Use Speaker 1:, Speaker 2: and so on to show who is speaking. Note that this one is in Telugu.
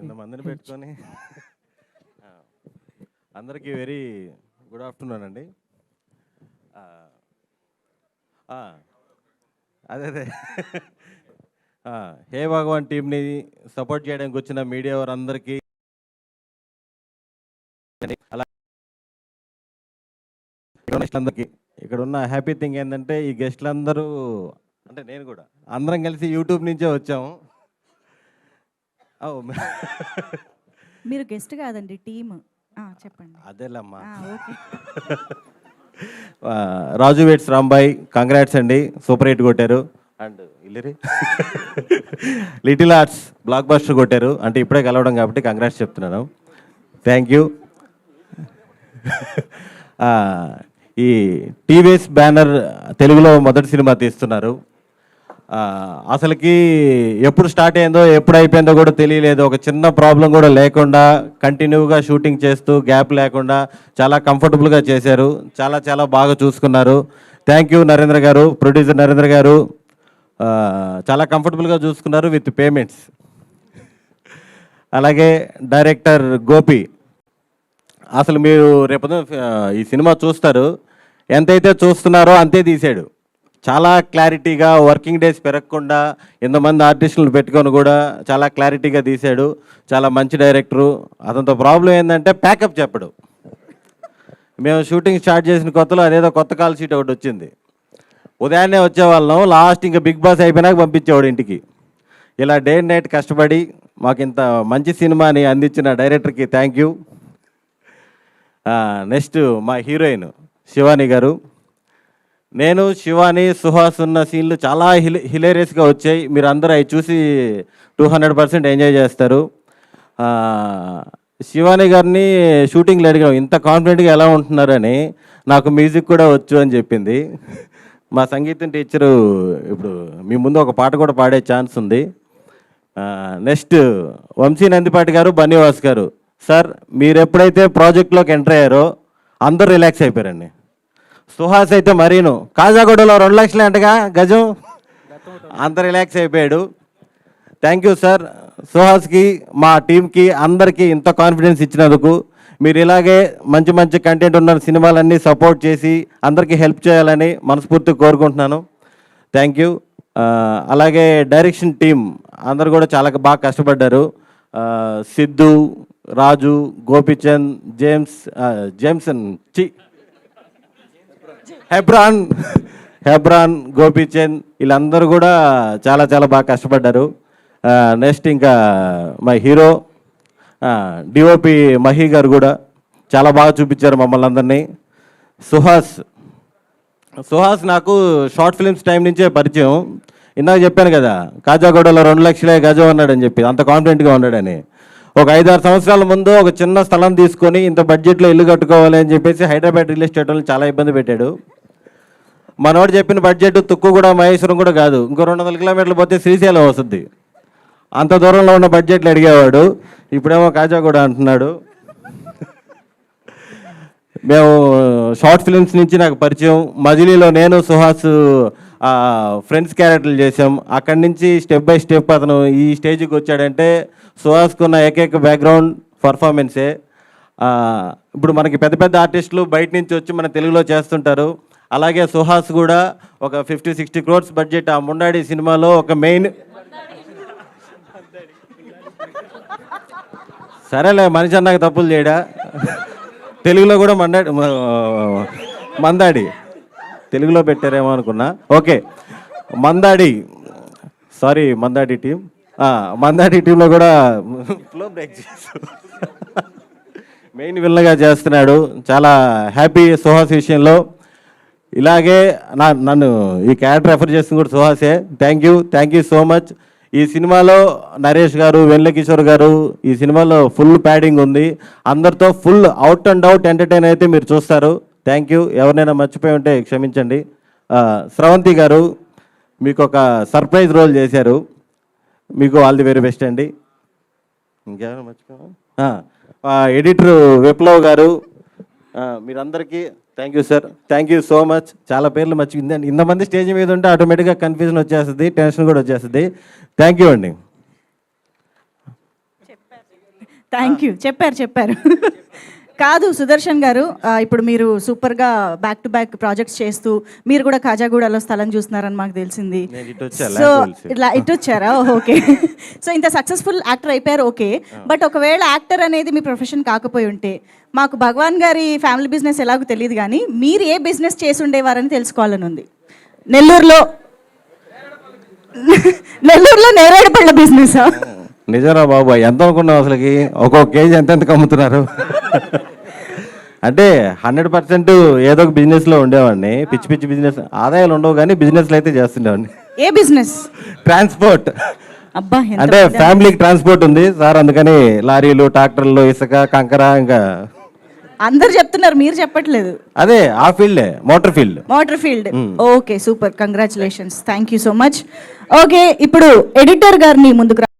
Speaker 1: ఇంతమందిని పెట్టుకొని అందరికీ వెరీ గుడ్ ఆఫ్టర్నూన్ అండి. అదే అదే హే భగవాన్ టీంని సపోర్ట్ చేయడానికి వచ్చిన మీడియా వారందరికీ, అలా అందరికీ ఇక్కడ ఉన్న హ్యాపీ థింగ్ ఏంటంటే ఈ గెస్ట్లందరూ అంటే నేను కూడా అందరం కలిసి యూట్యూబ్ నుంచే వచ్చాము.
Speaker 2: మీరు గెస్ట్ కాదండి, టీమ్. చెప్పండి.
Speaker 1: అదేలమ్మా. రాజు వెయిట్స్ రాంబాయ్, కంగ్రాట్స్ అండి, సూపర్ హిట్ కొట్టారు. అండ్ ఇల్లిరి లిటిల్ ఆర్ట్స్ బ్లాక్ బస్టర్ కొట్టారు. అంటే ఇప్పుడే కలవడం కాబట్టి కంగ్రాట్స్ చెప్తున్నాను. Thank you. ఈ టీవీఎస్ బ్యానర్ తెలుగులో మొదటి సినిమా తీస్తున్నారు. అసలుకి ఎప్పుడు స్టార్ట్ అయిందో ఎప్పుడు అయిపోయిందో కూడా తెలియలేదు. ఒక చిన్న ప్రాబ్లం కూడా లేకుండా కంటిన్యూగా షూటింగ్ చేస్తూ గ్యాప్ లేకుండా చాలా కంఫర్టబుల్గా చేశారు. చాలా చాలా బాగా చూసుకున్నారు. థ్యాంక్ యూ నరేంద్ర గారు, ప్రొడ్యూసర్ నరేంద్ర గారు. చాలా కంఫర్టబుల్గా చూసుకున్నారు విత్ పేమెంట్స్. అలాగే డైరెక్టర్ గోపి, అసలు మీరు రేపు ఈ సినిమా చూస్తారు, ఎంతైతే చూస్తున్నారో అంతే తీసాడు. చాలా క్లారిటీగా, వర్కింగ్ డేస్ పెరగకుండా ఎంతమంది ఆర్టిస్టులను పెట్టుకొని కూడా చాలా క్లారిటీగా తీశాడు. చాలా మంచి డైరెక్టరు. అతనితో ప్రాబ్లం ఏంటంటే ప్యాకప్ చెప్పడు. మేము షూటింగ్ స్టార్ట్ చేసిన కొత్తలో అదేదో కొత్త కాల్ షీట్ ఒకటి వచ్చింది. ఉదయాన్నే వచ్చేవాళ్ళం, లాస్ట్ ఇంకా బిగ్ బాస్ అయిపోయినాక పంపించేవాడు ఇంటికి. ఇలా డే అండ్ నైట్ కష్టపడి మాకు ఇంత మంచి సినిమాని అందించిన డైరెక్టర్కి థ్యాంక్ యూ. నెక్స్ట్ మా హీరోయిన్ శివాని గారు. నేను శివాని సుహాస్ ఉన్న సీన్లు చాలా హిలేరియస్గా వచ్చాయి. మీరు అందరూ అవి చూసి 200% ఎంజాయ్ చేస్తారు. శివాని గారిని షూటింగ్లో అడిగాం, ఇంత కాన్ఫిడెంట్గా ఎలా ఉంటున్నారని. నాకు మ్యూజిక్ కూడా వచ్చు అని చెప్పింది. మా సంగీతం టీచరు ఇప్పుడు మీ ముందు ఒక పాట కూడా పాడే ఛాన్స్ ఉంది. నెక్స్ట్ వంశీ నందిపాటి గారు, బన్నీవాస్ గారు. సార్ మీరు ఎప్పుడైతే ప్రాజెక్ట్లోకి ఎంటర్ అయ్యారో అందరూ రిలాక్స్ అయిపోయారండి. సుహాస్ అయితే మరీను, కాజాగూడలో 2 లక్షలు అంటగా గజం, అంత రిలాక్స్ అయిపోయాడు. Thank you sir. సుహాస్కి, మా టీంకి, అందరికీ ఇంత కాన్ఫిడెన్స్ ఇచ్చినందుకు. మీరు ఇలాగే మంచి మంచి కంటెంట్ ఉన్న సినిమాలన్నీ సపోర్ట్ చేసి అందరికీ హెల్ప్ చేయాలని మనస్ఫూర్తిగా కోరుకుంటున్నాను. Thank you. అలాగే డైరెక్షన్ టీం అందరు కూడా చాలా బాగా కష్టపడ్డారు. సిద్ధు, రాజు, గోపిచంద్, జేమ్సన్, హెబ్రాన్, గోపిచంద్, వీళ్ళందరూ కూడా చాలా చాలా బాగా కష్టపడ్డారు. నెక్స్ట్ ఇంకా మా హీరో డిఓపి మహి గారు కూడా చాలా బాగా చూపించారు మమ్మల్ని అందరినీ. సుహాస్ నాకు షార్ట్ ఫిల్మ్స్ టైం నుంచే పరిచయం. ఇందాక చెప్పాను కదా, కాజాగూడలో 2 లక్షలే గజం అన్నాడని చెప్పి, అంత కాన్ఫిడెంట్గా ఉన్నాడని. ఒక 5-6 సంవత్సరాల ముందు ఒక చిన్న స్థలం తీసుకొని ఇంత బడ్జెట్లో ఇల్లు కట్టుకోవాలి అని చెప్పేసి హైదరాబాద్ రియల్ ఎస్టేట్ వాళ్ళు చాలా ఇబ్బంది పెట్టాడు. మనోడు చెప్పిన బడ్జెట్ తుక్కు కూడా మహేశ్వరం కూడా కాదు, ఇంకో 200 కిలోమీటర్లు పోతే శ్రీశైలం వస్తుంది. అంత దూరంలో ఉన్న బడ్జెట్లు అడిగేవాడు. ఇప్పుడేమో కాజాగూడ అంటున్నాడు. మేము షార్ట్ ఫిల్మ్స్ నుంచి నాకు పరిచయం. మజిలీలో నేను సుహాస్ ఫ్రెండ్స్ క్యారెక్టర్లు చేసాం. అక్కడి నుంచి స్టెప్ బై స్టెప్ అతను ఈ స్టేజ్కి వచ్చాడంటే సుహాస్కున్న ఏకైక బ్యాక్గ్రౌండ్ పర్ఫార్మెన్సే. ఇప్పుడు మనకి పెద్ద పెద్ద ఆర్టిస్టులు బయట నుంచి వచ్చి మన తెలుగులో చేస్తుంటారు. అలాగే సుహాస్ కూడా ఒక 50-60 crores బడ్జెట్ ఆ ముండాడి సినిమాలో ఒక మెయిన్, సరేలే మనిషి అన్నాక తప్పులు చేయడా, తెలుగులో కూడా మందాడి తెలుగులో పెట్టారేమో అనుకున్నా. ఓకే, మందాడి టీం, మందాడి టీంలో కూడా ఫ్లో బ్రేక్ చేస్తాడు, మెయిన్ విల్లగా చేస్తున్నాడు. చాలా హ్యాపీ సుహాస్ విషయంలో. ఇలాగే నన్ను ఈ క్యారెక్టర్ రెఫర్ చేస్తుంది కూడా సుహాసే. Thank you so much. ఈ సినిమాలో నరేష్ గారు, వెన్నెల కిషోర్ గారు, ఈ సినిమాలో ఫుల్ ప్యాడింగ్ ఉంది. అందరితో full out and out entertain అయితే మీరు చూస్తారు. Thank you. ఎవరినైనా మర్చిపోయి ఉంటే క్షమించండి. స్రవంతి గారు మీకు ఒక సర్ప్రైజ్ రోల్ చేశారు, మీకు ఆల్ ది వెరీ బెస్ట్ అండి. ఇంకెవరైనా మర్చిపోయా? ఎడిటర్ విప్లవ్ గారు, మీరందరికీ thank you sir, thank you so much. చాలా పేర్లు మర్చిపోయింది. ఇంతమంది స్టేజ్ మీద ఉంటే ఆటోమేటిక్గా కన్ఫ్యూజన్ వచ్చేస్తుంది, టెన్షన్ కూడా వచ్చేస్తుంది. థ్యాంక్ యూ అండి.
Speaker 2: Thank you. చెప్పారు కాదు సుదర్శన్ గారు, ఇప్పుడు మీరు సూపర్గా బ్యాక్ టు బ్యాక్ ప్రాజెక్ట్స్ చేస్తూ మీరు కూడా కాజాగూడలో స్థలం చూస్తున్నారని మాకు తెలిసింది.
Speaker 1: నేను ఇటు వచ్చా,
Speaker 2: సో
Speaker 1: ల్యాండ్
Speaker 2: ఇలా ఇటు వచ్చారా? ఓకే. సో ఇంత సక్సెస్ఫుల్ యాక్టర్ అయిపోయారు, ఓకే. బట్ ఒకవేళ యాక్టర్ అనేది మీ ప్రొఫెషన్ కాకపోయి ఉంటే, మాకు భగవాన్ గారి ఫ్యామిలీ బిజినెస్ ఎలాగో తెలియదు కానీ మీరు ఏ బిజినెస్ చేసి ఉండేవారని తెలుసుకోవాలని ఉంది. నెల్లూరులో నేరేడుపళ్ళ బిజినెస్.
Speaker 1: నిజరా బాబు, ఎంత అనుకున్నావు అసలుకి? ఒక్కొక్క కేజీ ఎంత కమ్ముతున్నారు? అంటే 100% ఏదో ఒక బిజినెస్లో ఉండేవాడిని. పిచ్చి పిచ్చి బిజినెస్ ఆదాయాలు ఉండవు కానీ బిజినెస్లు అయితే చేస్తుండేవాడిని.
Speaker 2: ఏ బిజినెస్?
Speaker 1: ట్రాన్స్పోర్ట్.
Speaker 2: అబ్బా,
Speaker 1: అంటే ఫ్యామిలీకి ట్రాన్స్పోర్ట్ ఉంది సార్, అందుకని లారీలు, ట్రాక్టర్లు, ఇసుక, కంకర, ఇంకా
Speaker 2: అందరు చెప్తున్నారు, మీరు చెప్పట్లేదు.
Speaker 1: అదే ఆ ఫీల్డే, motor field.
Speaker 2: Okay, super, congratulations, thank you so much. Okay, ఇప్పుడు ఎడిటర్ గారిని ముందుకు